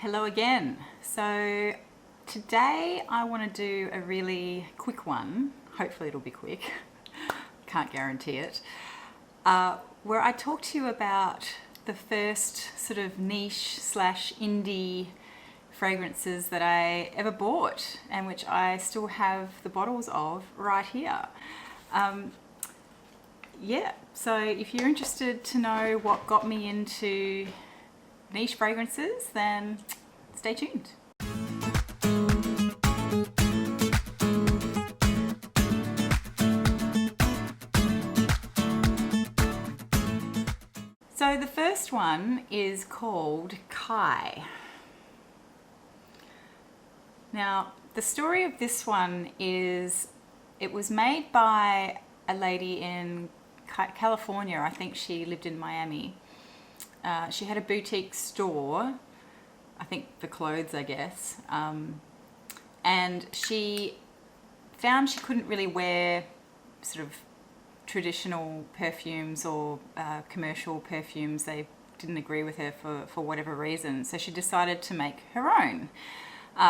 Hello again. So today I want to do a really quick one. Hopefully it'll be quick. Can't guarantee it. Where I talk to you about the first sort of niche / indie fragrances that I ever bought and which I still have the bottles of right here. So if you're interested to know what got me into niche fragrances, then stay tuned. So the first one is called Kai. Now, the story of this one is it was made by a lady in California. I think she lived in Miami. She had a boutique store, I think for clothes, I guess. And she found she couldn't really wear sort of traditional perfumes or commercial perfumes. They didn't agree with her for whatever reason. So she decided to make her own.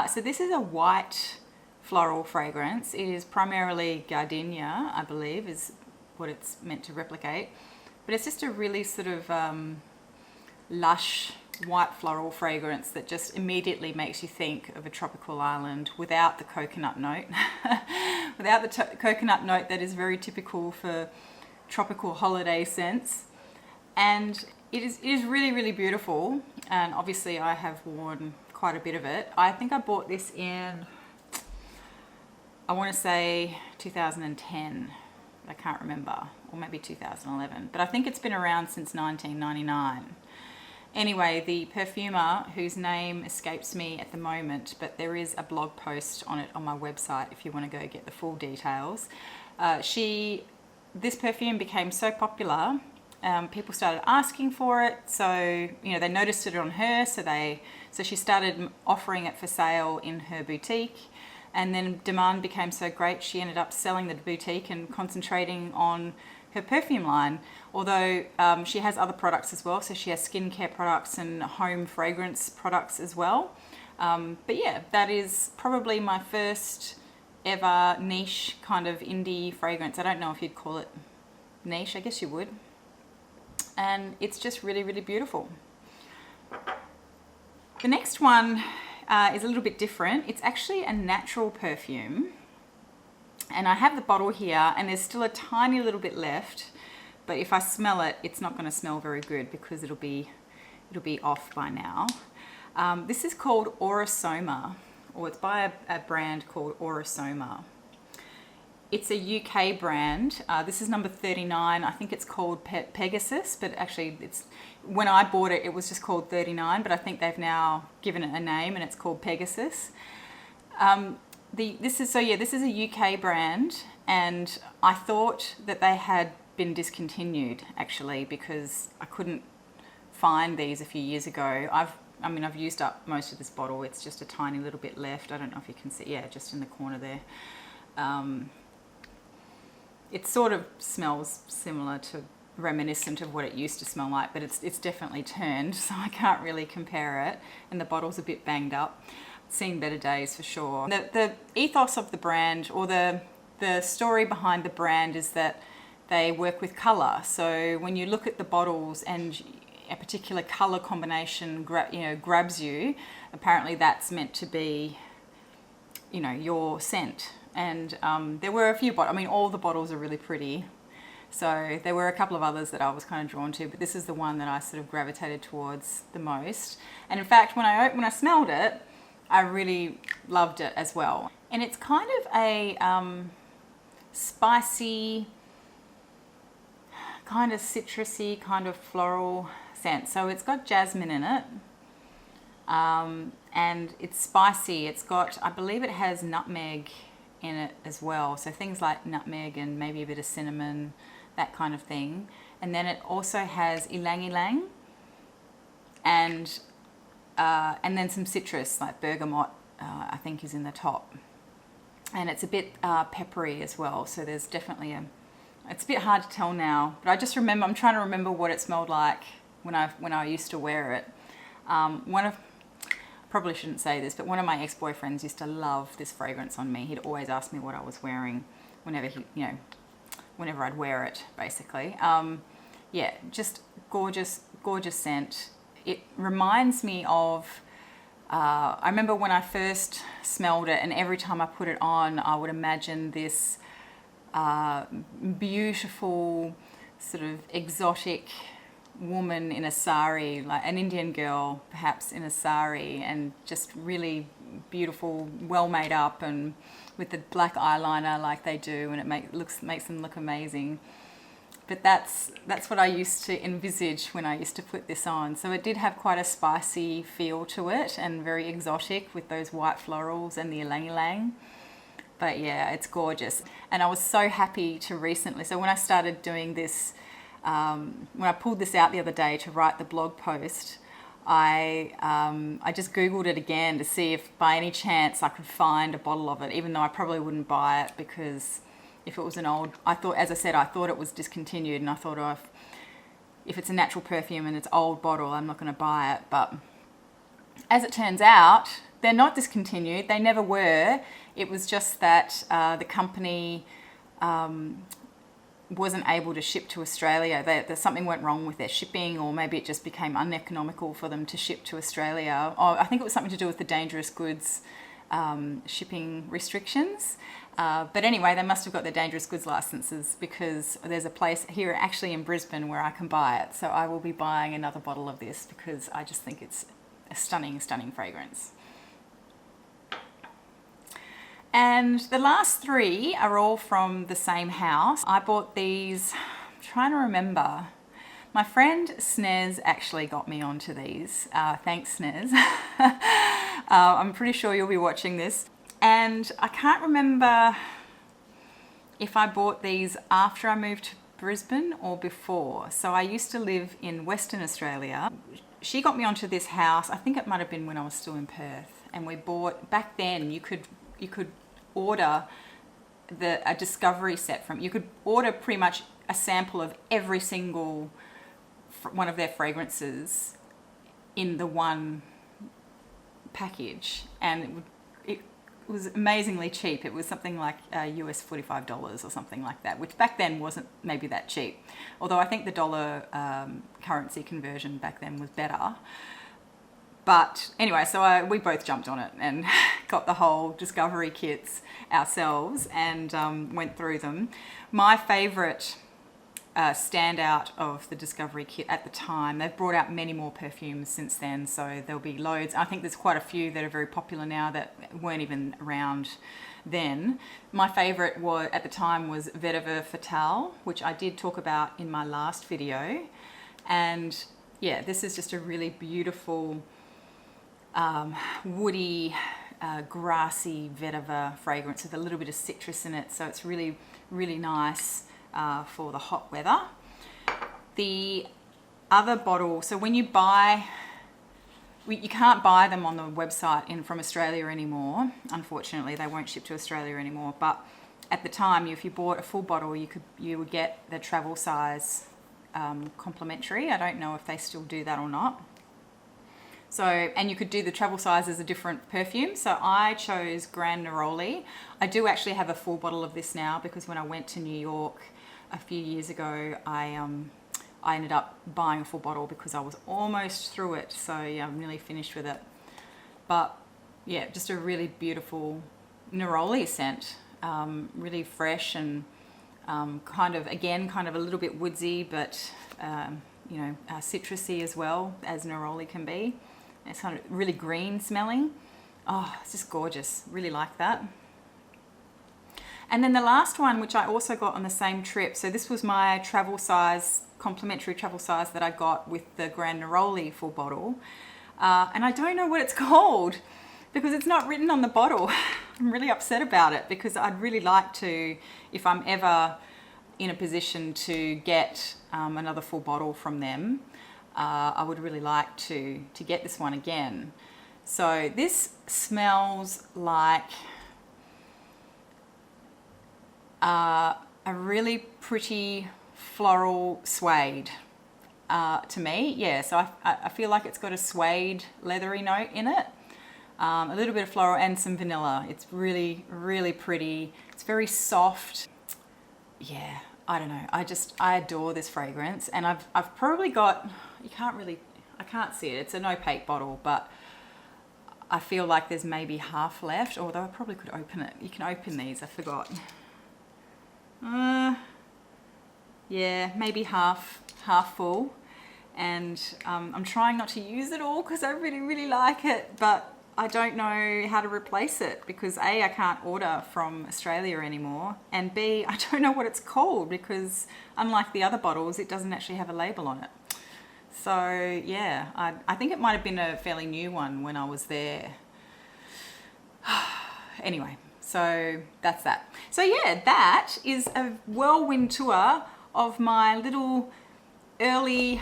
So this is a white floral fragrance. It is primarily gardenia, I believe, is what it's meant to replicate. But it's just a really sort of lush white floral fragrance that just immediately makes you think of a tropical island without the coconut note. Without the coconut note that is very typical for tropical holiday scents. And it is really, really beautiful. And obviously I have worn quite a bit of it. I think I bought this in, I want to say 2010. I can't remember, or maybe 2011. But I think it's been around since 1999. Anyway, the perfumer, whose name escapes me at the moment, but there is a blog post on it on my website if you want to go get the full details. This perfume became so popular, people started asking for it. So, they noticed it on her, so she started offering it for sale in her boutique. And then demand became so great, she ended up selling the boutique and concentrating on her perfume line. Although she has other products as well, so she has skincare products and home fragrance products as well. But yeah, that is probably my first ever niche kind of indie fragrance. I don't know if you'd call it niche, I guess you would. And it's just really, really beautiful. The next one is a little bit different. It's actually a natural perfume. And I have the bottle here, and there's still a tiny little bit left. But if I smell it, it's not going to smell very good because it'll be off by now. This is called Aura-Soma, or it's by a brand called Aura-Soma. It's a UK brand. This is number 39. I think it's called Pegasus, but actually when I bought it, it was just called 39, but I think they've now given it a name and it's called Pegasus. This is a UK brand, and I thought that they had been discontinued actually because I couldn't find these a few years ago. I've used up most of this bottle. It's just a tiny little bit left. I don't know if you can see, yeah, just in the corner there. It sort of smells similar to, reminiscent of what it used to smell like, but it's definitely turned, so I can't really compare it. And the bottle's a bit banged up. Seen better days for sure. The ethos of the brand, or the story behind the brand, is that they work with color. So when you look at the bottles and a particular color combination grabs you, apparently that's meant to be your scent. And there were a few bottles. All the bottles are really pretty. So there were a couple of others that I was kind of drawn to, but this is the one that I sort of gravitated towards the most. And in fact, when I smelled it, I really loved it as well. And it's kind of a spicy, kind of citrusy, kind of floral scent. So it's got jasmine in it. And it's spicy. It's got, I believe it has nutmeg in it as well. So things like nutmeg and maybe a bit of cinnamon, that kind of thing. And then it also has ylang-ylang and then some citrus like bergamot, I think is in the top. And it's a bit peppery as well. So there's definitely it's a bit hard to tell now, but I just remember, I'm trying to remember what it smelled like when I used to wear it. probably shouldn't say this, but one of my ex-boyfriends used to love this fragrance on me. He'd always ask me what I was wearing whenever whenever I'd wear it, basically. Yeah, just gorgeous, gorgeous scent. It reminds me of, I remember when I first smelled it, and every time I put it on, I would imagine this beautiful, sort of exotic woman in a sari, like an Indian girl perhaps in a sari, and just really beautiful, well made up, and with the black eyeliner like they do, and it makes them look amazing. But that's what I used to envisage when I used to put this on. So it did have quite a spicy feel to it, and very exotic with those white florals and the ylang ylang. But yeah, it's gorgeous. And I was so happy to recently, so when I started doing this, when I pulled this out the other day to write the blog post, I just Googled it again to see if by any chance I could find a bottle of it, even though I probably wouldn't buy it, because if it was an old, I thought it was discontinued, and I thought, oh, if it's a natural perfume and it's old bottle, I'm not going to buy it. But as it turns out, they're not discontinued. They never were. It was just that the company wasn't able to ship to Australia. Something went wrong with their shipping, or maybe it just became uneconomical for them to ship to Australia. I think it was something to do with the dangerous goods shipping restrictions. But anyway, they must have got their dangerous goods licenses, because there's a place here actually in Brisbane where I can buy it. So I will be buying another bottle of this, because I just think it's a stunning, stunning fragrance. And the last three are all from the same house. I bought these, I'm trying to remember. My friend Snez actually got me onto these. Thanks, Snez. I'm pretty sure you'll be watching this. And I can't remember if I bought these after I moved to Brisbane or before. So I used to live in Western Australia. She got me onto this house, I think it might have been when I was still in Perth. And we bought, back then you could order a discovery set from, you could order pretty much a sample of every single one of their fragrances in the one package, and it was amazingly cheap. It was something like US $45 or something like that, which back then wasn't maybe that cheap, although I think the dollar currency conversion back then was better. But anyway, so we both jumped on it and got the whole discovery kits ourselves, and went through them. My favourite standout of the discovery kit at the time, they've brought out many more perfumes since then, so there'll be loads. I think there's quite a few that are very popular now that weren't even around then. My favourite at the time was Vetiver Fatale, which I did talk about in my last video. And yeah, this is just a really beautiful woody, grassy vetiver fragrance with a little bit of citrus in it, so it's really, really nice for the hot weather. The other bottle, so when you buy, you can't buy them on the website from Australia anymore. Unfortunately, they won't ship to Australia anymore. But at the time, if you bought a full bottle, you would get the travel size complimentary. I don't know if they still do that or not. So, and you could do the travel size as a different perfume. So I chose Grand Neroli. I do actually have a full bottle of this now, because when I went to New York a few years ago, I ended up buying a full bottle because I was almost through it. So yeah, I'm nearly finished with it. But yeah, just a really beautiful Neroli scent. Really fresh and kind of a little bit woodsy, but citrusy as well, as Neroli can be. It's kind of really green smelling. Oh, it's just gorgeous. Really like that. And then the last one, which I also got on the same trip. So this was my travel size, complimentary travel size that I got with the Grand Neroli full bottle. And I don't know what it's called, because it's not written on the bottle. I'm really upset about it, because I'd really like to, if I'm ever in a position to get another full bottle from them, I would really like to get this one again. So this smells like a really pretty floral suede to me. Yeah, so I feel like it's got a suede leathery note in it. A little bit of floral and some vanilla. It's really, really pretty. It's very soft. Yeah, I don't know. I adore this fragrance, and I've probably got, I can't see it. It's an opaque bottle, but I feel like there's maybe half left, although I probably could open it. You can open these, I forgot. Yeah, maybe half full. And I'm trying not to use it all because I really, really like it, but I don't know how to replace it because A, I can't order from Australia anymore, and B, I don't know what it's called because unlike the other bottles, it doesn't actually have a label on it. So yeah, I think it might have been a fairly new one when I was there. Anyway, so that's that. So yeah, that is a whirlwind tour of my little early,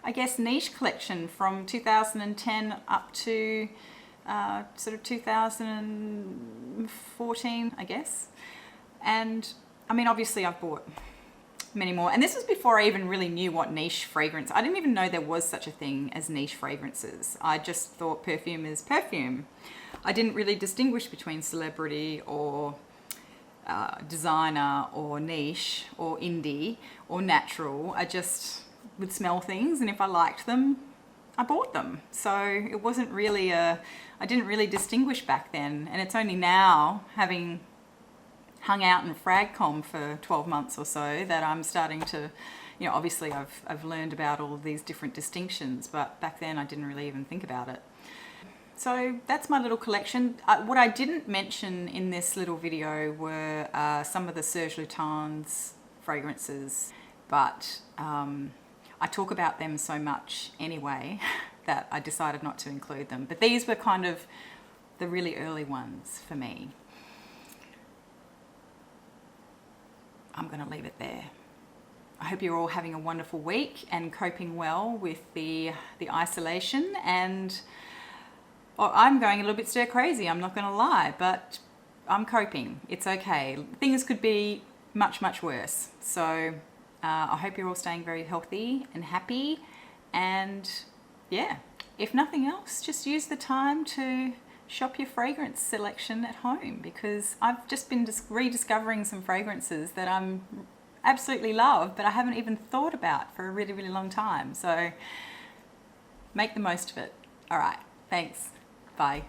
I guess, niche collection from 2010 up to sort of 2014, I guess. And I mean, obviously I've bought many more. And this was before I even really knew what niche fragrance. I didn't even know there was such a thing as niche fragrances. I just thought perfume is perfume. I didn't really distinguish between celebrity or designer or niche or indie or natural. I just would smell things, and if I liked them, I bought them. So it wasn't really I didn't really distinguish back then. And it's only now, having hung out in Fragcom for 12 months or so, that I'm starting to, you know, obviously I've learned about all of these different distinctions, but back then I didn't really even think about it. So that's my little collection. What I didn't mention in this little video were some of the Serge Lutens fragrances, but I talk about them so much anyway that I decided not to include them. But these were kind of the really early ones for me. I'm going to leave it there. I hope you're all having a wonderful week and coping well with the isolation. And well, I'm going a little bit stir crazy, I'm not going to lie, but I'm coping. It's okay. Things could be much, much worse. So I hope you're all staying very healthy and happy. And yeah, if nothing else, just use the time to shop your fragrance selection at home, because I've just been rediscovering some fragrances that I'm absolutely love, but I haven't even thought about for a really, really long time. So make the most of it. All right, thanks. Bye.